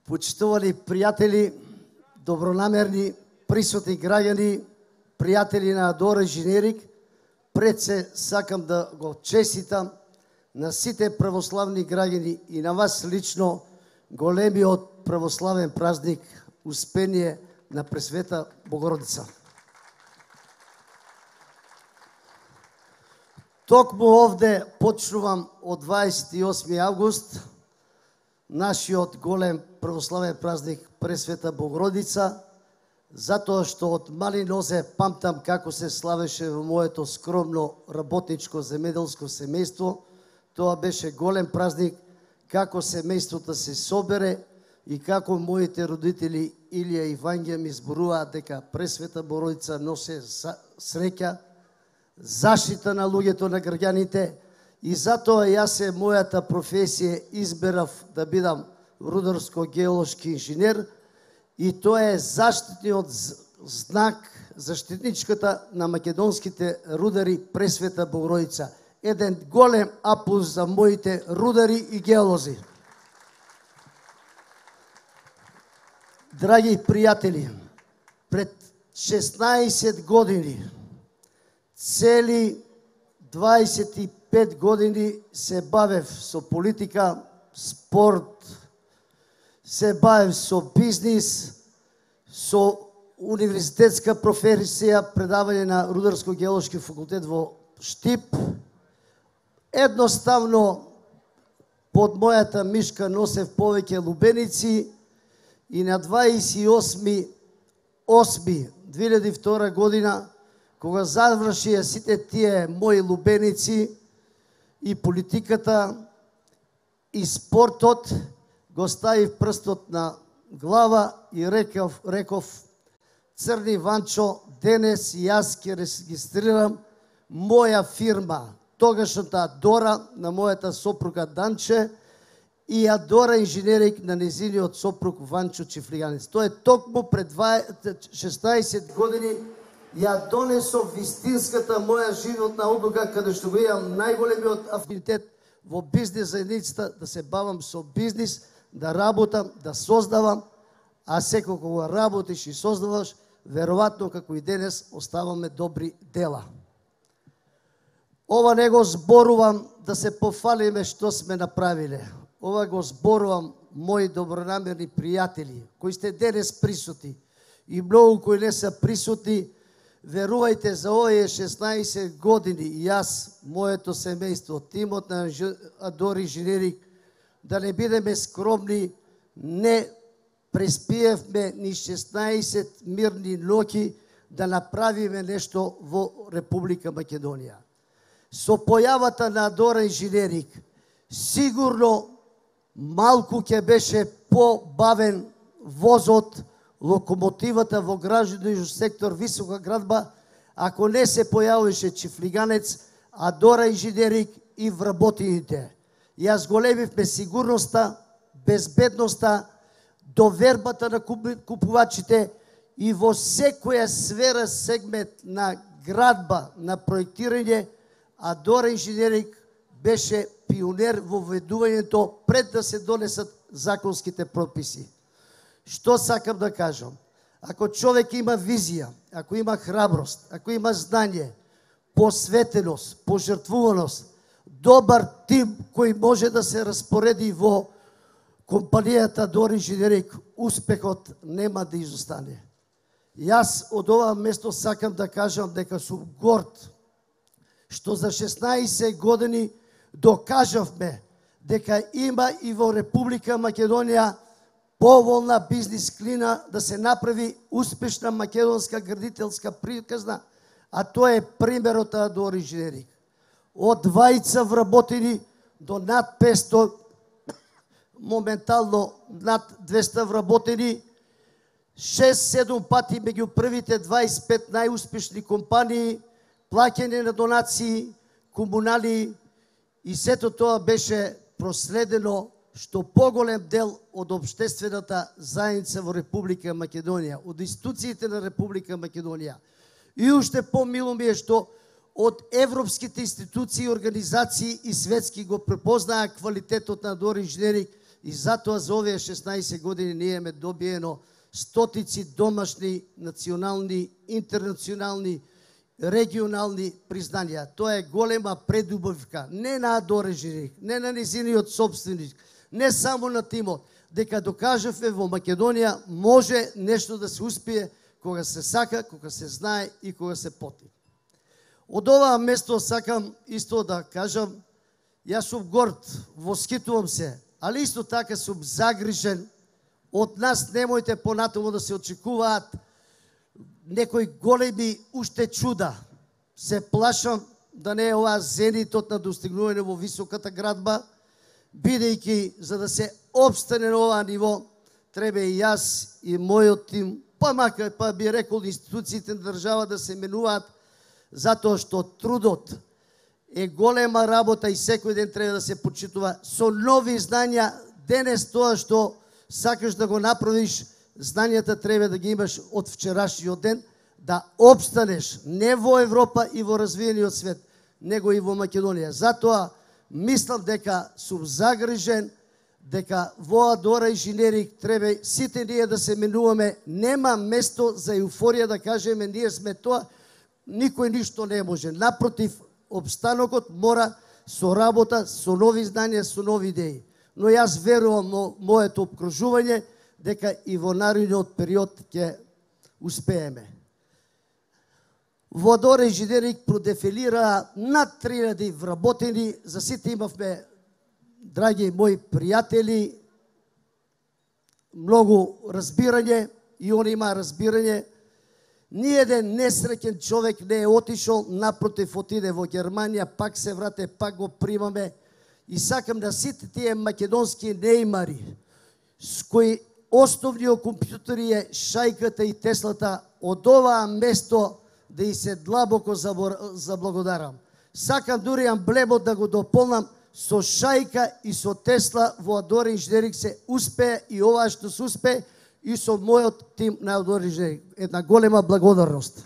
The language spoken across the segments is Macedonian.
Почитувани пријатели, добронамерни, присутни граѓани, пријатели на Адора Инженеринг, пред се сакам да го честитам на сите православни граѓани и на вас лично големиот православен празник Успение на Пресвета Богородица. Токму овде почнувам од 28 август, нашиот голем православен празник Пресвета Богородица, затоа што од мали нозе памтам како се славеше во моето скромно работничко земеделско семејство. Тоа беше голем празник, како семејството се собере и како моите родители Илија и Вања ми зборуваат дека Пресвета Богородица носи среќа, заштита на луѓето, на граѓаните, и затоа јас мојата професија изберав да бидам рударско-геолошки инженер, и тоа е заштитниот знак, заштитничката на македонските рудари Пресвета Богородица. Еден голем аплауз за моите рудари и геолози. Драги пријатели, пред 16 години, цели 25 години се бавев со политика, спорт, се бавев со бизнис, со универзитетска професија, предавање на Рударско-геолошки факултет во Штип. Едноставно, под мојата мишка носев повеќе лубеници и на 28.8.2002 година, кога завршија сите тие мои лубеници и политиката и спортот, го ставив прстот на глава и реков, Црни Ванчо, денес јас ќе регистрирам моја фирма, тогашната Адора на мојата сопруга Данче и Адора Инженеринг на незиниот сопруг Ванчо Чифлиганец. Тоа е токму пред 16 години ја донесов вистинската моја животна одлука, каде што го имам најголемиот афинитет во бизнес заедницата, да се бавам со бизнис, да работам, да создавам, а секој кога работиш и создаваш, веројатно како и денес оставаме добри дела. Ова не го зборувам да се пофалиме што сме направиле. Ова го зборувам, мои добронамерни пријатели, кои сте денес присутни и многу кои не се присутни. Верувајте, за овие 16 години јас, моето семејство, тимот на Адора Инженеринг, да не бидеме скромни, не преспиевме ни 16 мирни ноќи да направиме нешто во Република Македонија. Со појавата на Адора Инженеринг, сигурно малку ќе беше побавен возот, локомотивата во граждански сектор висока градба, ако не се појавеше Чифлиганец, Адора Инженеринг и вработените. Јас големивме сигурноста, безбедноста, довербата на купувачите и во секоја сфера, сегмент на градба, на проектирање, Адора Инженеринг беше пионер во введувањето пред да се донесат законските прописи. Што сакам да кажам? Ако човек има визија, ако има храброст, ако има знање, посветеност, пожртвуваност, добар тим кој може да се распореди во компанијата Адора Инженеринг, успехот нема да изостане. Јас од ова место сакам да кажам дека сум горд што за 16 години докажавме дека има и во Република Македонија поволна бизнис клина да се направи успешна македонска градителска приказна, а тоа е примерот на Адора Инженеринг. Од 20 вработени до над 500, моментално над 200 вработени, 6-7 пати меѓу првите 25 најуспешни компании, плаќање на донации, комунали, и сето тоа беше проследено што поголем дел од општествената заедница во Република Македонија, од институциите на Република Македонија. И уште помило ми е што од европските институции, организации и светски го препознаа квалитетот на Адора Инженеринг и затоа за овие 16 години ние имаме добиено стотици домашни, национални, интернационални, регионални признанија. Тоа е голема предубавка, не на Адора Инженеринг, не на незиниот собственик, не само на тимот, дека докажавме во Македонија може нешто да се успие кога се сака, кога се знае и кога се поти. Од ова место сакам исто да кажам, јас сум горд, воскитувам се, али исто така сум загрижен. Од нас немојте понатаму да се очекуваат некои големи уште чуда. Се плашам да не е ова зенитот на достигнување во високата градба, бидејќи за да се обстане на ова ниво, треба и јас и мојот тим, па макар па би рекол институциите на држава да се менуваат, затоа што трудот е голема работа и секој ден треба да се почитува со нови знања. Денес тоа што сакаш да го направиш, знањата треба да ги имаш од вчерашниот ден, да обстанеш не во Европа и во развиениот свет, него и во Македонија. Затоа мислам дека сум загрижен, дека во Адора Инженеринг треба сите ние да се менуваме. Нема место за еуфорија да кажеме ние сме тоа, никој ништо не може. Напротив, обстанокот мора со работа, со нови знања, со нови идеи. Но јас верувам во моето обкружување дека и во наредниот период ќе успееме. Во Адора Инженеринг продефилира над 3000 вработени, за сите имавме, драги мои пријатели, многу разбирање и они има разбирање. Ниеден несреќен човек не е отишол, напротив отиде во Германија, пак се врате, пак го примаме. И сакам да сите тие македонски неимари, с кои основниот компјутери е шајката и Теслата, од оваа место да и се длабоко заблагодарам. Сакам дури амблемот да го дополнам со шајка и со Тесла во Адора Инженеринг се успее и ова што се успее и со мојот тим на Адора Инженеринг. Една голема благодарност.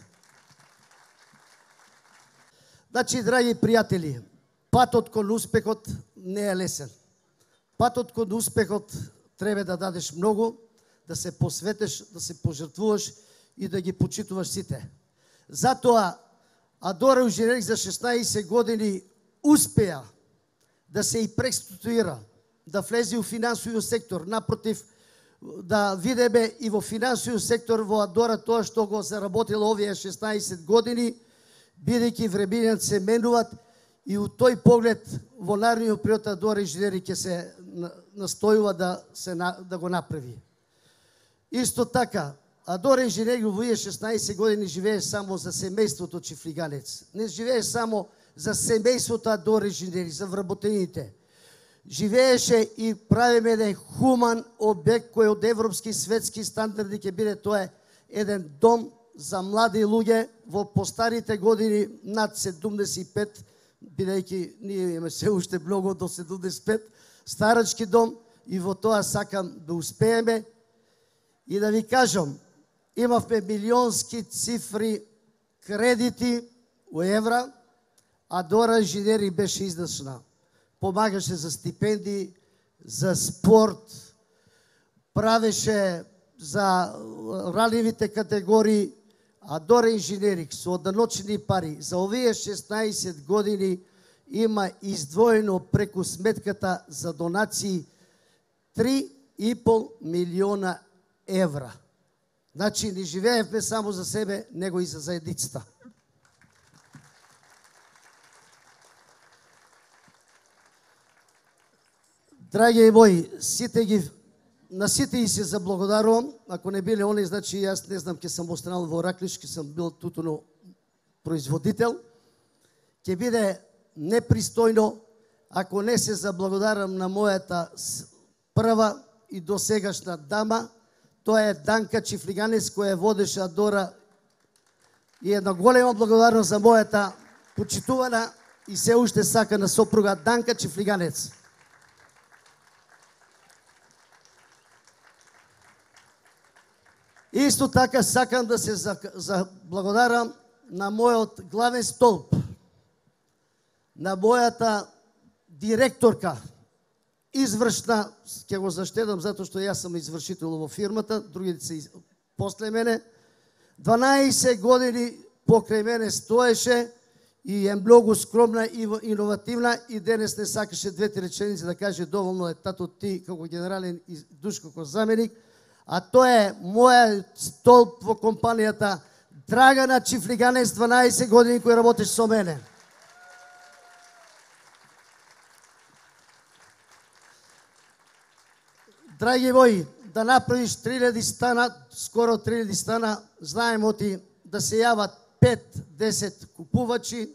Значи, драги пријатели, патот кон успехот не е лесен. Патот кон успехот треба да дадеш многу, да се посветеш, да се пожртвуваш и да ги почитуваш сите. Затоа Адора Инженеринг за 16 години успеа да се и преструктурира, да влезе у финансовиот сектор. Напротив, да видиме и во финансовиот сектор во Адора тоа што го заработило овие 16 години, бидејќи времењата се менуваат и у тој поглед во наредниот период Адора Инженеринг ќе се настојува да го направи. Исто така, Адора Инженеринг во овие 16 години живее само за семејството Чифлиганец. Не живее само за семејството Адора Инженеринг, за вработените. Живееше и правиме еден хуман објект кој од европски светски стандарди ќе биде, тоа е еден дом за млади луѓе во постарите години над 75, бидејќи ние имаме се уште многу до 75, старачки дом, и во тоа сакам да успееме. И да ви кажам, имавме милионски цифри кредити у евра, Адора Инженеринг беше издашна. Помагаше за стипендии, за спорт, правеше за ранливите категории. Адора Инженеринг со одночни пари за овие 16 години има издвоено преку сметката за донации 3,5 милиона евра. Значи, не живеевме само за себе, него и за заедницата. Драги мои, на сите и се заблагодарувам. Ако не биле они, значи јас не знам, ќе сам останал во Раклиш, ќе сам бил тутуно производител. Ќе биде непристојно ако не се заблагодарам на мојата прва и досегашна дама. Тоа е Данка Чифлиганец, која водеше Адора, и една голема благодарност за мојата почитувана и се уште сакана сопруга Данка Чифлиганец. Исто така сакам да се заблагодарам на мојот главен столб, на мојата директорка, извршна, ќе го заштедам затоа што јас сум извршител во фирмата, другите се после мене. 12 години покрај мене стоеше и е многу скромна и иновативна и денес не сакаше двете реченици да каже доволно е тато ти како генерален и Душко како заменик, а тоа е моја столб во компанијата Драгана Чифлиганец, 12 години кој работиш со мене. Драги мои, да направиш 3000 стана, скоро 3000 стана, знаемо ти да се јават 5-10 купувачи,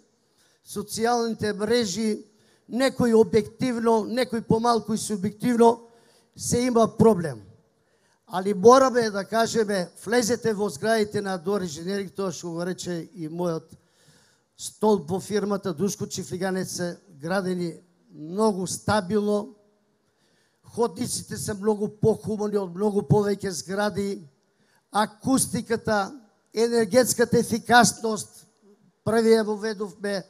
социјалните мрежи, некој објективно, некој помалку и субјективно, се има проблем. Али мораме да кажеме, влезете во зградите на Дор инженеринг, тоа што го рече и мојот столб во фирмата, Душко Чифлиганец, се градени многу стабилно, ходниците се многу похумани од многу повеќе згради, акустиката, енергетската ефикасност, први ја воведовме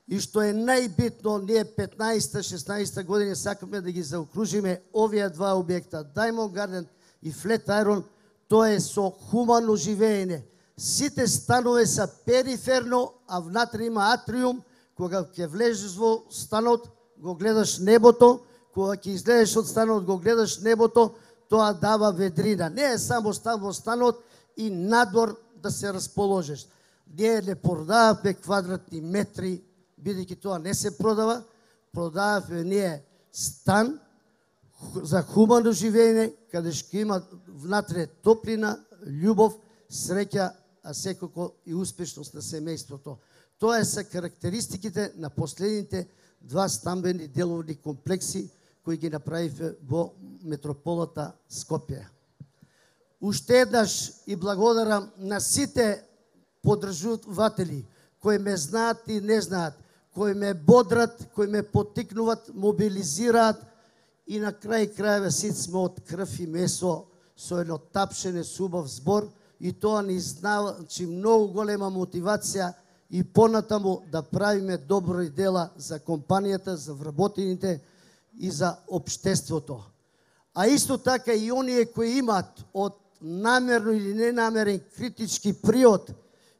и што е најбитно, ние 15-16 години сакаме да ги заокружиме овие два објекта, Diamond Garden и Flatiron, тоа е со хумано живеење. Сите станове се периферно, а внатре има атриум, кога ќе влезеш во станот, го гледаш небото, кога ќе излезеш од станот, го гледаш небото, тоа дава ведрина. Не е само стан во станот и надвор да се расположиш. Ние не продаваме квадратни метри, бидејќи тоа не се продава, продаваме ние стан за хумано живење, каде што има внатре топлина, љубов, среќа, а секако и успешност на семејството. Тоа се карактеристиките на последните два стамбени деловни комплекси кои ги направиве во метрополата Скопје. Уште еднаш и благодарам на сите поддржуватели кои ме знаат и не знаат, кои ме бодрат, кои ме поттикнуваат, мобилизираат и на крај крајеве сите сме од крв и месо со едно тапшене субав збор и тоа ни значи многу голема мотивација и понатаму да правиме добри дела за компанијата, за вработените и за општеството. А исто така и оние кои имаат од намерно или ненамерен критички приод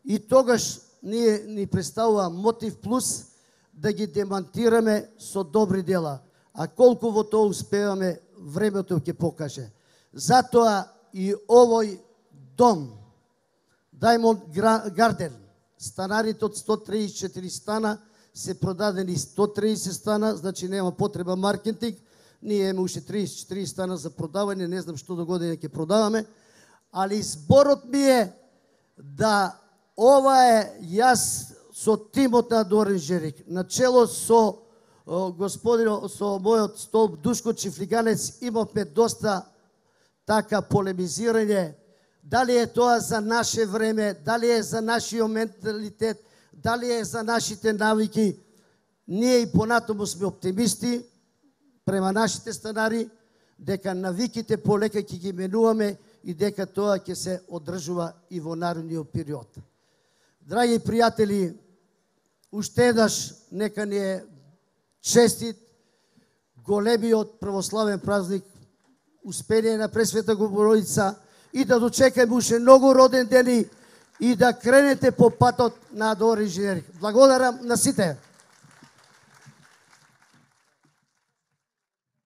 и тогаш ни представува мотив плюс да ги демантираме со добри дела. А колку во тоа успеваме, времето ќе покаже. Затоа и овој дом, Diamond Garden, станарите од 134 стана, се продадени 130 стана, значи нема потреба маркетинг. Ние имаме уште 34 стана за продавање, не знам што до година ќе продаваме, али зборот ми е да ова е јас со тимот на Дор инженеринг, начело со господино, со мојот столб Душко Чифлиганец, имавме доста така полемизирање, дали е тоа за наше време, дали е за нашиот менталитет, дали е за нашите навики. Ние и понатаму сме оптимисти према нашите станари, дека навиките полека ќе ги менуваме и дека тоа ќе се одржува и во наредниот период. Драги пријатели, уште еднаш нека ни е честит големиот православен празник, Успение на Пресвета Богородица и да дочекаме уште многу роден дени и да кренете по патот на Дор инженеринг. Благодарам на сите.